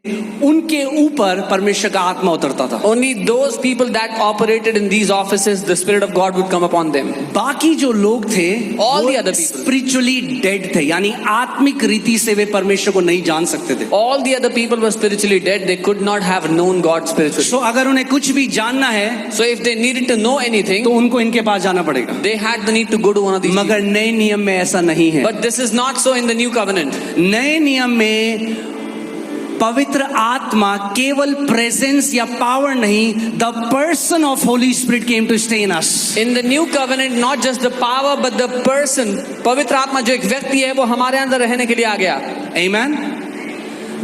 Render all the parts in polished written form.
उनके ऊपर परमेश्वर का आत्मा उतरता था। Only those people that operated in these offices, the Spirit of God would come upon them. बाकी जो लोग थे All वो the other people. Spiritually dead थे, यानी आत्मिक रीति से वे परमेश्वर को नहीं जान सकते थे। All the other people were spiritually dead. They could not have known God spiritually. तो अगर उन्हें कुछ भी जानना है So if they needed to know anything, तो उनको इनके पास जाना पड़ेगा। they had the need to go to one of these मगर people. नए नियम में ऐसा नहीं है। But this is not so in the new covenant. नए नियम में पवित्र आत्मा केवल प्रेजेंस या पावर नहीं, the person of holy spirit came to stay in us. In the new covenant, not just the power but the person, पवित्र आत्मा जो एक व्यक्ति है वो हमारे अंदर रहने के लिए आ गया। आमीन।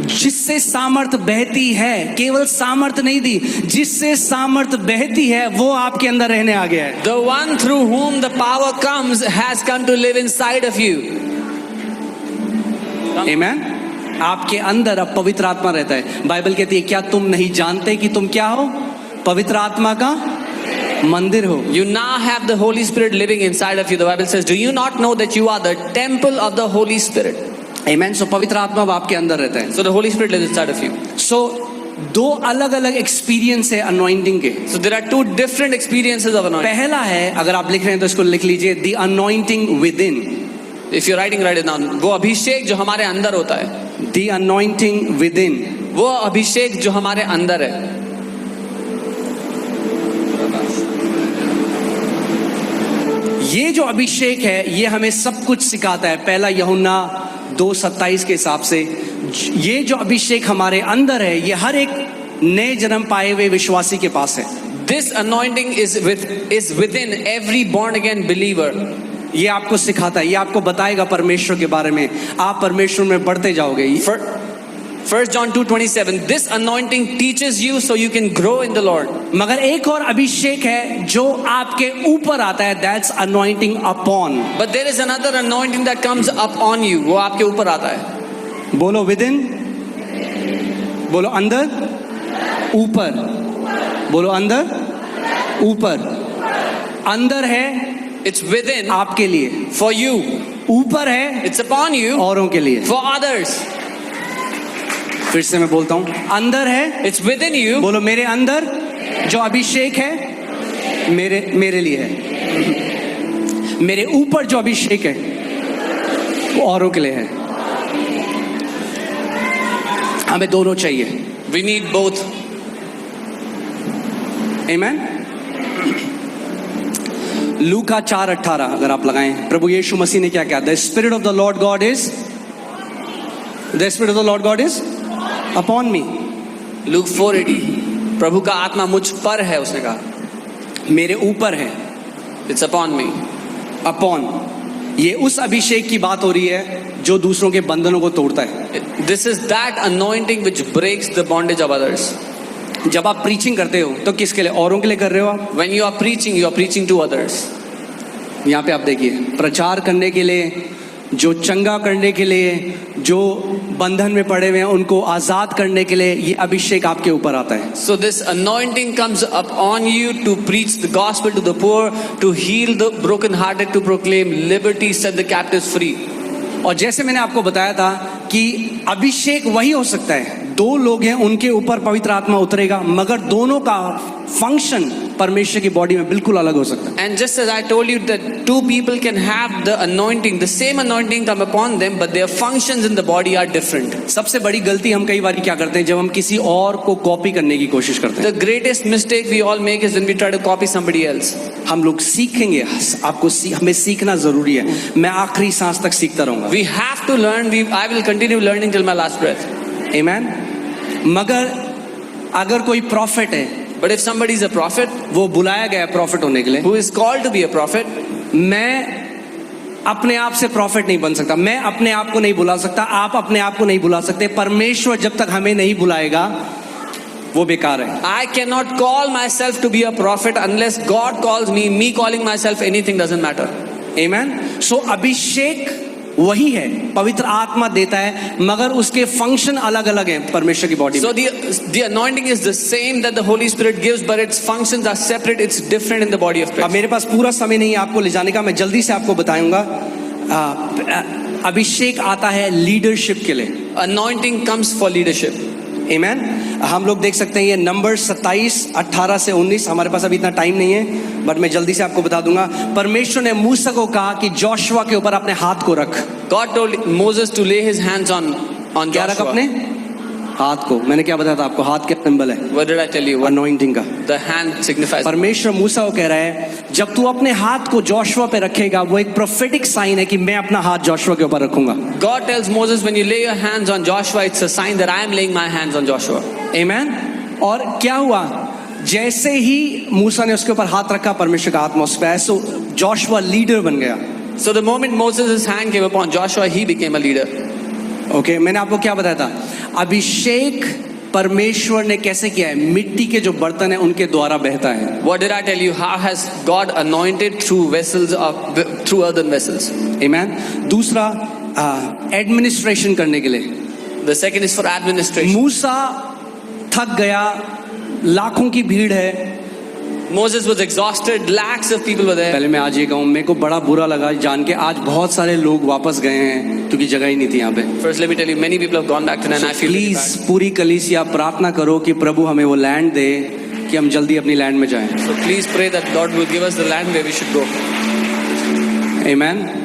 जिससे सामर्थ बहती है, केवल सामर्थ नहीं दी, जिससे सामर्थ बहती है वो आपके अंदर रहने आ गया है। The one through whom the power comes has come to live inside of you. आमीन। आपके अंदर अब पवित्र आत्मा रहता है। बाइबल कहती है क्या तुम नहीं जानते कि तुम क्या हो? पवित्र आत्मा का मंदिर हो। You now have the Holy Spirit living inside of you. The Bible says, do you not know that you are the temple of the Holy Spirit? आमीन। सो पवित्र आत्मा अब आपके अंदर रहता है। So the Holy Spirit lives inside of you. सो दो अलग अलग एक्सपीरियंस है अनॉइंटिंग के। So there are two different experiences of anointing. पहला है, अगर आप लिख रहे हैं तो इसको लिख लीजिए, the anointing with in. If you're writing, write it down. वो अभिषेक जो हमारे अंदर होता है। द अनॉइंटिंग विद इन, वो अभिषेक जो हमारे अंदर है। ये जो अभिषेक है ये हमें सब कुछ सिखाता है। पहला यूहन्ना 2:27 के हिसाब से ये जो अभिषेक हमारे अंदर है ये हर एक नए जन्म पाए हुए विश्वासी के पास है। This anointing is within every born again believer. ये आपको सिखाता है, ये आपको बताएगा परमेश्वर के बारे में, आप परमेश्वर में बढ़ते जाओगे। 1 John 2:27, this anointing teaches you so you can grow in the Lord. मगर एक और अभिषेक है जो आपके ऊपर आता है, that's anointing upon. But there is another anointing that comes up on you. वो आपके ऊपर आता है। बोलो within, बोलो अंदर, ऊपर, बोलो अंदर, ऊपर। अंदर है It's within आपके लिए, for you. ऊपर है It's upon you औरों के लिए। for others. फिर से मैं बोलता हूं, अंदर है, It's within you. बोलो मेरे अंदर जो अभिषेक है मेरे लिए है। मेरे ऊपर जो अभिषेक है वो औरों के लिए है। हमें दोनों चाहिए। We need both. आमीन। लूका 4:18 अगर आप लगाएं, प्रभु यीशु मसीह ने क्या कहा? The spirit of the Lord God is upon me. Luke 4:80, प्रभु का आत्मा मुझ पर है, उसने कहा। मेरे ऊपर है, It's upon me. अपॉन। ये उस अभिषेक की बात हो रही है जो दूसरों के बंधनों को तोड़ता है। This is that anointing which breaks the bondage of others. जब आप प्रीचिंग करते हो तो किसके लिए? औरों के लिए कर रहे हो आप। When you are preaching to others. यहाँ पे आप देखिए, प्रचार करने के लिए, जो चंगा करने के लिए, जो बंधन में पड़े हुए हैं उनको आजाद करने के लिए ये अभिषेक आपके ऊपर आता है। So this anointing comes up on you to preach the gospel to the poor, to heal the brokenhearted, to proclaim liberty, set the captives free. और जैसे मैंने आपको बताया था कि अभिषेक वही हो सकता है, दो लोग हैं उनके ऊपर पवित्र आत्मा उतरेगा, मगर दोनों का फंक्शन परमेश्वर की बॉडी में बिल्कुल अलग हो सकता है। And just as I told you that two people can have the anointing, the same anointing come upon them, but their functions in the body are different. सबसे बड़ी गलती हम कई बार क्या करते हैं, जब हम किसी और को कॉपी करने की कोशिश करते हैं। The greatest mistake we all make is when we try to copy somebody else. हम लोग सीखेंगे, हमें सीखना जरूरी है। मैं आखिरी सांस तक सीखता रहूंगा। We have to learn. I will continue learning till my last breath. आमीन। मगर अगर कोई प्रॉफिट है, But if somebody is a prophet, वो बुलाया गया प्रॉफिट होने के लिए, who is called to be a prophet, मैं अपने आप से प्रॉफिट नहीं बन सकता, मैं अपने आप को नहीं बुला सकता, आप अपने आप को नहीं बुला सकते। परमेश्वर जब तक हमें नहीं बुलाएगा वो बेकार है। I cannot call myself to be a prophet unless God calls me. Me calling myself anything doesn't matter. आमीन। सो अभिषेक वही है, पवित्र आत्मा देता है, मगर उसके फंक्शन अलग अलग हैं परमेश्वर की बॉडी में। So the anointing is the same that the Holy Spirit gives, but its functions are separate. It's different in the body of Christ. अब मेरे पास पूरा समय नहीं है आपको ले जाने का, मैं जल्दी से आपको बताऊंगा। अभिषेक आता है लीडरशिप के लिए। Anointing comes for leadership. आमेन। हम लोग देख सकते हैं ये नंबर 27 18 से 19। हमारे पास अभी इतना टाइम नहीं है बट मैं जल्दी से आपको बता दूंगा। परमेश्वर ने मूसा को कहा कि जोशुआ के ऊपर अपने हाथ को रख। God told Moses to lay his hands on क्या रख? Joshua. अपने हाथ को। मैंने क्या बताया था आपको? हाथ क्या सिंबल है? What did I tell you? What anointing का। the hand signifies. परमेश्वर मूसा को कह रहा है जब तू अपने हाथ को जोशुआ पे रखेगा वो एक प्रोफेटिक साइन है कि मैं अपना हाथ जोशुआ के ऊपर रखूंगा। God tells Moses, when you lay your hands on Joshua, it's a sign that I am laying my hands on Joshua. आमेन। और क्या हुआ? जैसे ही मूसा ने उसके ऊपर हाथ रखा परमेश्वर का आत्मा उस पे आया, सो जोशुआ लीडर बन गया। So the moment Moses' hand came upon Joshua, he became a leader. Okay, मैंने आपको क्या बताया था? अभिषेक परमेश्वर ने कैसे किया है? मिट्टी के जो बर्तन है उनके द्वारा बहता है। What did I tell you? How has God anointed through vessels through earthen vessels? आमेन। दूसरा एडमिनिस्ट्रेशन करने के लिए। The second is for administration. मूसा थक गया, लाखों की भीड़ है। Moses was exhausted. Lakhs of people were there. पहले मैं आज ये कहूँ, मेरे को बड़ा बुरा लगा जान के आज बहुत सारे लोग वापस गए हैं क्योंकि जगह ही नहीं थी यहाँ पे। First, let me tell you, many people have gone back to and I feel really please bad. पूरी कलीसिया प्रार्थना करो कि प्रभु हमें वो लैंड दे कि हम जल्दी अपनी लैंड में जाएं। So please pray that God will give us the land where we should go. Amen.